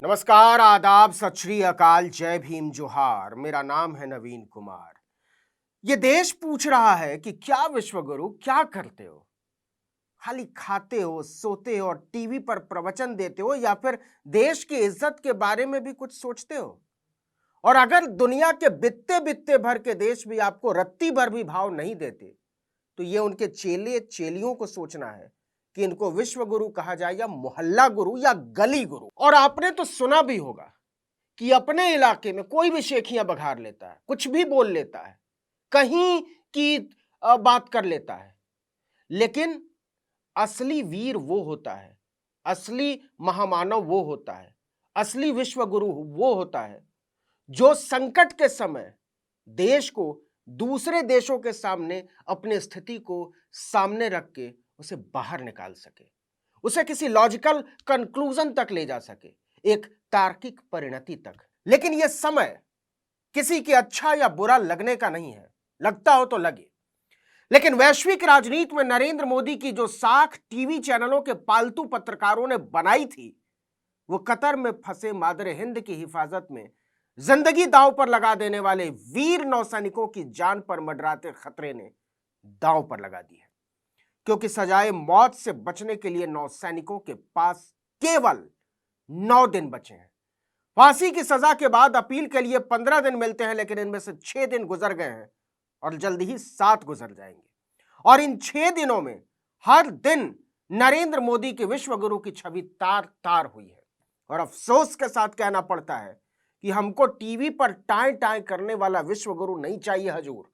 नमस्कार, आदाब, सत श्री अकाल, जय भीम, जोहार। मेरा नाम है नवीन कुमार। ये देश पूछ रहा है कि क्या विश्वगुरु क्या करते हो? खाली खाते हो, सोते हो और टीवी पर प्रवचन देते हो, या फिर देश की इज्जत के बारे में भी कुछ सोचते हो? और अगर दुनिया के बित्ते बित्ते भर के देश भी आपको रत्ती भर भी भाव नहीं देते, तो ये उनके चेले चेलियों को सोचना है कि इनको विश्व गुरु कहा जाए या मोहल्ला गुरु या गली गुरु। और आपने तो सुना भी होगा कि अपने इलाके में कोई भी शेखियां बघार लेता है, कुछ भी बोल लेता है, कहीं की बात कर लेता है। लेकिन असली वीर वो होता है, असली महामानव वो होता है, असली विश्व गुरु वो होता है जो संकट के समय देश को दूसरे देशों के सामने अपनी स्थिति को सामने रख के उसे बाहर निकाल सके, उसे किसी लॉजिकल कंक्लूजन तक ले जा सके, एक तार्किक परिणति तक। लेकिन यह समय किसी के अच्छा या बुरा लगने का नहीं है, लगता हो तो लगे। लेकिन वैश्विक राजनीति में नरेंद्र मोदी की जो साख टीवी चैनलों के पालतू पत्रकारों ने बनाई थी, वो कतर में फंसे मादरे हिंद की हिफाजत में जिंदगी दांव पर लगा देने वाले वीर नौसैनिकों की जान पर मंडराते खतरे ने दांव पर लगा दी है। क्योंकि सजाए मौत से बचने के लिए नौसैनिकों के पास केवल 9 दिन बचे हैं। फांसी की सजा के बाद अपील के लिए 15 दिन मिलते हैं, लेकिन इनमें से 6 दिन गुजर गए हैं और जल्द ही 7 गुजर जाएंगे। और इन 6 दिनों में हर दिन नरेंद्र मोदी के विश्व गुरु की छवि तार तार हुई है। और अफसोस के साथ कहना पड़ता है कि हमको टीवी पर टाएं टाएं करने वाला विश्व गुरु नहीं चाहिए हजूर।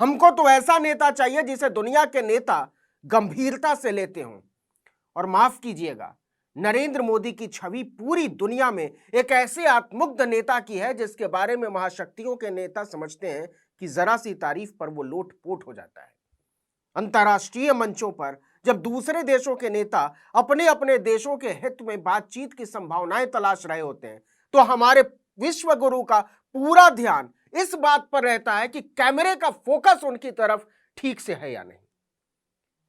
हमको तो ऐसा नेता चाहिए जिसे दुनिया के नेता गंभीरता से लेते हों। और माफ कीजिएगा, नरेंद्र मोदी की छवि पूरी दुनिया में एक ऐसे आत्ममुग्ध नेता की है जिसके बारे में महाशक्तियों के नेता समझते हैं कि जरा सी तारीफ पर वो लोटपोट हो जाता है। अंतर्राष्ट्रीय मंचों पर जब दूसरे देशों के नेता अपने अपने देशों के हित में बातचीत की संभावनाएं तलाश रहे होते हैं, तो हमारे विश्व गुरु का पूरा ध्यान इस बात पर रहता है कि कैमरे का फोकस उनकी तरफ ठीक से है या नहीं।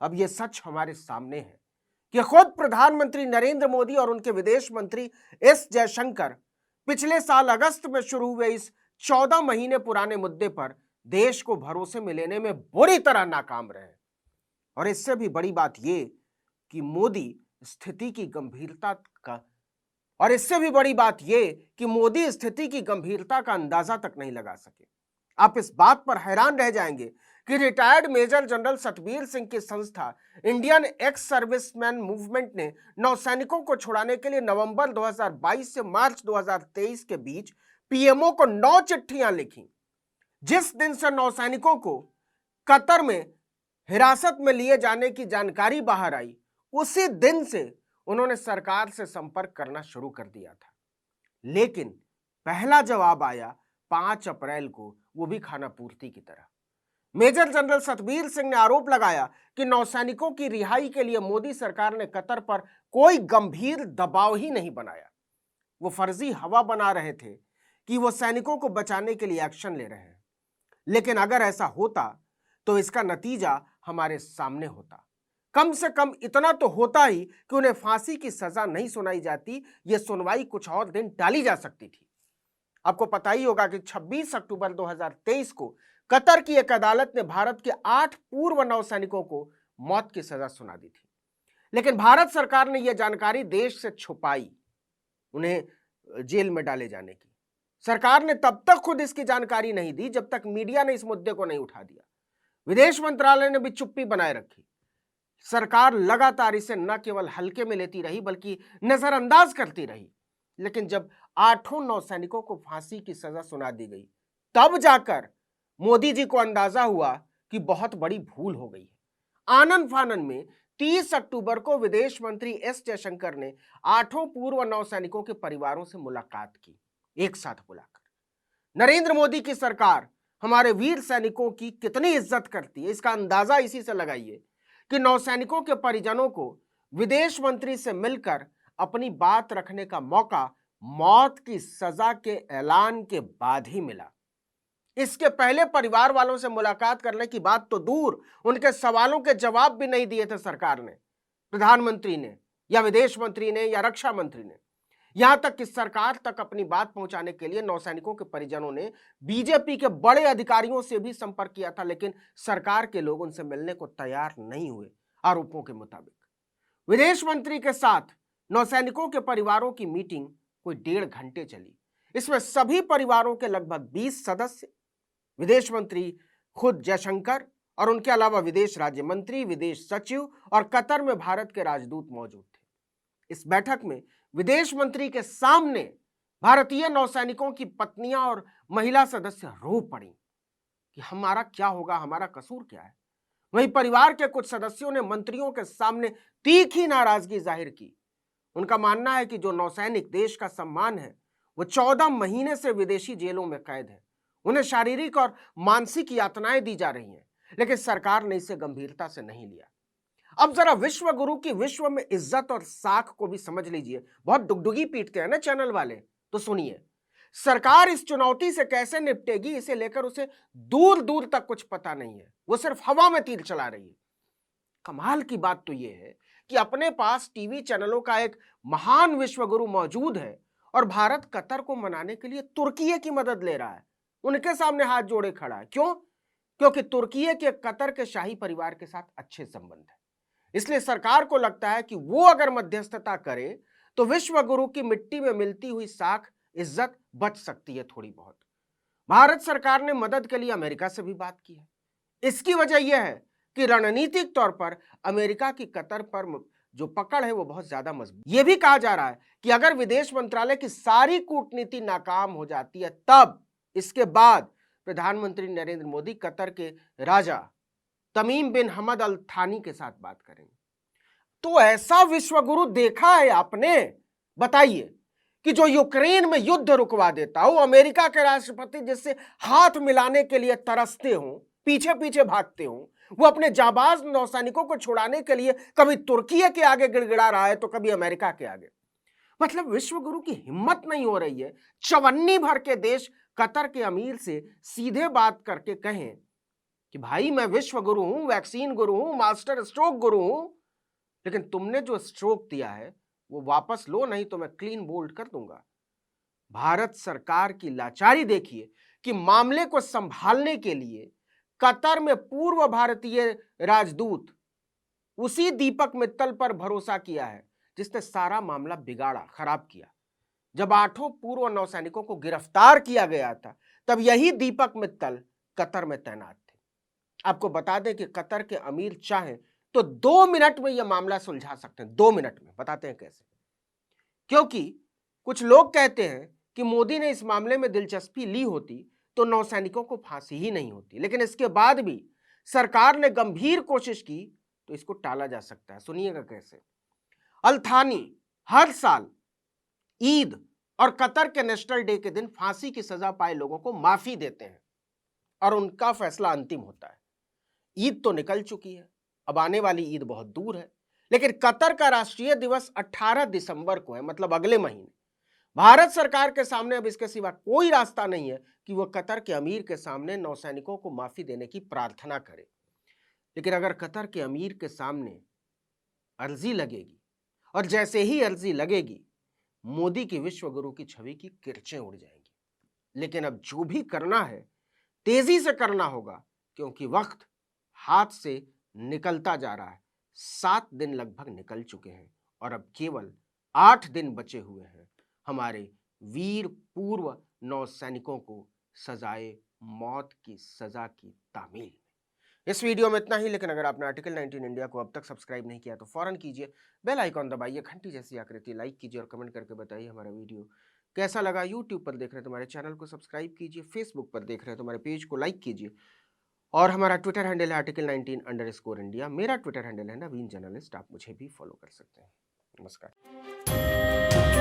अब यह सच हमारे सामने है कि खुद प्रधानमंत्री नरेंद्र मोदी और उनके विदेश मंत्री एस जयशंकर पिछले साल अगस्त में शुरू हुए इस 14 महीने पुराने मुद्दे पर देश को भरोसे में लेने में बुरी तरह नाकाम रहे। और इससे भी बड़ी बात यह कि मोदी स्थिति की गंभीरता का अंदाजा तक नहीं लगा सके। आप इस बात पर हैरान रह जाएंगे कि retired major general Satbir Singh की संस्था इंडियन एक्स सर्विसमैन मूवमेंट ने नौसैनिकों को छुड़ाने के लिए नवंबर 2022 से मार्च 2023 के बीच पीएमओ को 9 चिट्ठियां लिखी। जिस दिन से नौसैनिकों को कतर में हिरासत में लिए जाने की जानकारी बाहर आई, उसी दिन से उन्होंने सरकार से संपर्क करना शुरू कर दिया था। लेकिन पहला जवाब आया 5 अप्रैल को, वो भी खाना पूर्ति की तरह। मेजर जनरल सतबीर सिंह ने आरोप लगाया कि नौसैनिकों की रिहाई के लिए मोदी सरकार ने कतर पर कोई गंभीर दबाव ही नहीं बनाया। वो फर्जी हवा बना रहे थे कि वो सैनिकों को बचाने के लिए एक्शन ले रहे हैं। लेकिन अगर ऐसा होता तो इसका नतीजा हमारे सामने होता। कम से कम इतना तो होता ही कि उन्हें फांसी की सजा नहीं सुनाई जाती, यह सुनवाई कुछ और दिन टाली जा सकती थी। आपको पता ही होगा कि 26 अक्टूबर 2023 को कतर की एक अदालत ने भारत के 8 पूर्व नौसैनिकों को मौत की सजा सुना दी थी। लेकिन भारत सरकार ने यह जानकारी देश से छुपाई, उन्हें जेल में डाले जाने की। सरकार ने तब तक खुद इसकी जानकारी नहीं दी जब तक मीडिया ने इस मुद्दे को नहीं उठा दिया। विदेश मंत्रालय ने भी चुप्पी बनाए रखी। सरकार लगातार इसे न केवल हल्के में लेती रही बल्कि नजरअंदाज करती रही। लेकिन जब 8 नौसैनिकों को फांसी की सजा सुना दी गई, तब जाकर मोदी जी को अंदाजा हुआ कि बहुत बड़ी भूल हो गई है। आनन फानन में 30 अक्टूबर को विदेश मंत्री एस जयशंकर ने 8 पूर्व नौसैनिकों के परिवारों से मुलाकात की, एक साथ बुलाकर। नरेंद्र मोदी की सरकार हमारे वीर सैनिकों की कितनी इज्जत करती है, इसका अंदाजा इसी से लगाइए कि नौसैनिकों के परिजनों को विदेश मंत्री से मिलकर अपनी बात रखने का मौका मौत की सजा के ऐलान के बाद ही मिला। इसके पहले परिवार वालों से मुलाकात करने की बात तो दूर, उनके सवालों के जवाब भी नहीं दिए थे सरकार ने, प्रधानमंत्री ने या विदेश मंत्री ने या रक्षा मंत्री ने। यहां तक कि सरकार तक अपनी बात पहुंचाने के लिए नौसैनिकों के परिजनों ने बीजेपी के बड़े अधिकारियों से भी संपर्क किया था, लेकिन सरकार के लोग उनसे मिलने को तैयार नहीं हुए। आरोपों के मुताबिक विदेश मंत्री के साथ नौसैनिकों के परिवारों की मीटिंग कोई 1.5 घंटे चली। इसमें सभी परिवारों के लगभग 20 सदस्य, विदेश मंत्री खुद जयशंकर और उनके अलावा विदेश राज्य मंत्री, विदेश सचिव और कतर में भारत के राजदूत मौजूद थे। इस बैठक में विदेश मंत्री के सामने भारतीय नौसैनिकों की पत्नियां और महिला सदस्य रो पड़ी कि हमारा क्या होगा, हमारा कसूर क्या है। वहीं परिवार के कुछ सदस्यों ने मंत्रियों के सामने तीखी नाराजगी जाहिर की। उनका मानना है कि जो नौसैनिक देश का सम्मान है, वो 14 महीने से विदेशी जेलों में कैद है। उन्हें शारीरिक और मानसिक यातनाएं दी जा रही हैं, लेकिन सरकार ने इसे गंभीरता से नहीं लिया। अब जरा विश्व गुरु की विश्व में इज्जत और साख को भी समझ लीजिए। बहुत डुगडुगी पीटते हैं ना चैनल वाले, तो सुनिए। सरकार इस चुनौती से कैसे निपटेगी, इसे लेकर उसे दूर दूर तक कुछ पता नहीं है। वो सिर्फ हवा में तीर चला रही है। कमाल की बात तो यह है कि अपने पास टीवी चैनलों का एक महान विश्वगुरु मौजूद है और भारत कतर को मनाने के लिए तुर्की की मदद ले रहा है, उनके सामने हाथ जोड़े खड़ा है। क्यों? क्योंकि तुर्की के कतर के शाही परिवार के साथ अच्छे संबंध है। इसलिए सरकार को लगता है कि वो अगर मध्यस्थता करे तो विश्वगुरु की मिट्टी में मिलती हुई साख, इज्जत बच सकती है थोड़ी बहुत। भारत सरकार ने मदद के लिए अमेरिका से भी बात की है। इसकी वजह यह है कि रणनीतिक तौर पर अमेरिका की कतर पर जो पकड़ है वो बहुत ज्यादा मजबूत। यह भी कहा जा रहा है कि अगर विदेश मंत्रालय की सारी कूटनीति नाकाम हो जाती है, तब इसके बाद प्रधानमंत्री नरेंद्र मोदी कतर के राजा तमीम बिन हमद अल थानी के साथ बात करेंगे। तो ऐसा विश्वगुरु देखा है आपने? बताइए कि जो यूक्रेन में युद्ध रुकवा देता हो, अमेरिका के राष्ट्रपति जिससे हाथ मिलाने के लिए तरसते हो, पीछे पीछे भागते हो, वो अपने जाबाज नौसैनिकों को छुड़ाने के लिए कभी तुर्की के आगे गिड़गिड़ा रहा है तो कभी अमेरिका के आगे। मतलब विश्वगुरु की हिम्मत नहीं हो रही है चवन्नी भर के देश कतर के अमीर से सीधे बात करके कहें कि भाई मैं विश्व गुरु हूं, वैक्सीन गुरु हूं, मास्टर स्ट्रोक गुरु हूं, लेकिन तुमने जो स्ट्रोक दिया है वो वापस लो, नहीं तो मैं क्लीन बोल्ड कर दूंगा। भारत सरकार की लाचारी देखिए कि मामले को संभालने के लिए कतर में पूर्व भारतीय राजदूत उसी दीपक मित्तल पर भरोसा किया है जिसने सारा मामला बिगाड़ा, खराब किया। जब 8 पूर्व नौसैनिकों को गिरफ्तार किया गया था, तब यही दीपक मित्तल कतर में तैनात थे। आपको बता दें कि कतर के अमीर चाहें तो 2 मिनट में यह मामला सुलझा सकते हैं। 2 मिनट में। बताते हैं कैसे। क्योंकि कुछ लोग कहते हैं कि मोदी ने इस मामले में दिलचस्पी ली होती तो नौसैनिकों को फांसी ही नहीं होती, लेकिन इसके बाद भी सरकार ने गंभीर कोशिश की तो इसको टाला जा सकता है। सुनिएगा कैसे। अल थानी हर साल ईद और कतर के नेशनल डे के दिन फांसी की सजा पाए लोगों को माफी देते हैं और उनका फैसला अंतिम होता है। ईद तो निकल चुकी है, अब आने वाली ईद बहुत दूर है, लेकिन कतर का राष्ट्रीय दिवस 18 दिसंबर को है, मतलब अगले महीने। भारत सरकार के सामने अब इसके सिवा कोई रास्ता नहीं है कि वह कतर के अमीर के सामने नौसैनिकों को माफी देने की प्रार्थना करे। लेकिन अगर कतर के अमीर के सामने अर्जी लगेगी और जैसे ही अर्जी लगेगी, मोदी की विश्वगुरु की छवि की किरचें उड़ जाएंगी। लेकिन अब जो भी करना है तेजी से करना होगा, क्योंकि वक्त हाथ से निकलता जा रहा है। 7 दिन लगभग निकल चुके हैं और अब केवल 8 दिन बचे हुए हैं हमारे वीर पूर्व नौसैनिकों को सजाए मौत की सजा की तामील। इस वीडियो में इतना ही, लेकिन अगर आपने आर्टिकल 19 इंडिया को अब तक सब्सक्राइब नहीं किया तो फौरन कीजिए, बेल आइकॉन दबाइए, घंटी जैसी आकृति लाइक कीजिए और कमेंट करके बताइए हमारा वीडियो कैसा लगा। यूट्यूब पर देख रहे हैं तो हमारे चैनल को सब्सक्राइब कीजिए, फेसबुक पर देख रहे हैं तो हमारे पेज को लाइक कीजिए और हमारा ट्विटर हैंडल है आर्टिकल 19_इंडिया। मेरा ट्विटर हैंडल है नवीन जर्नलिस्ट, आप मुझे भी फॉलो कर सकते हैं। नमस्कार।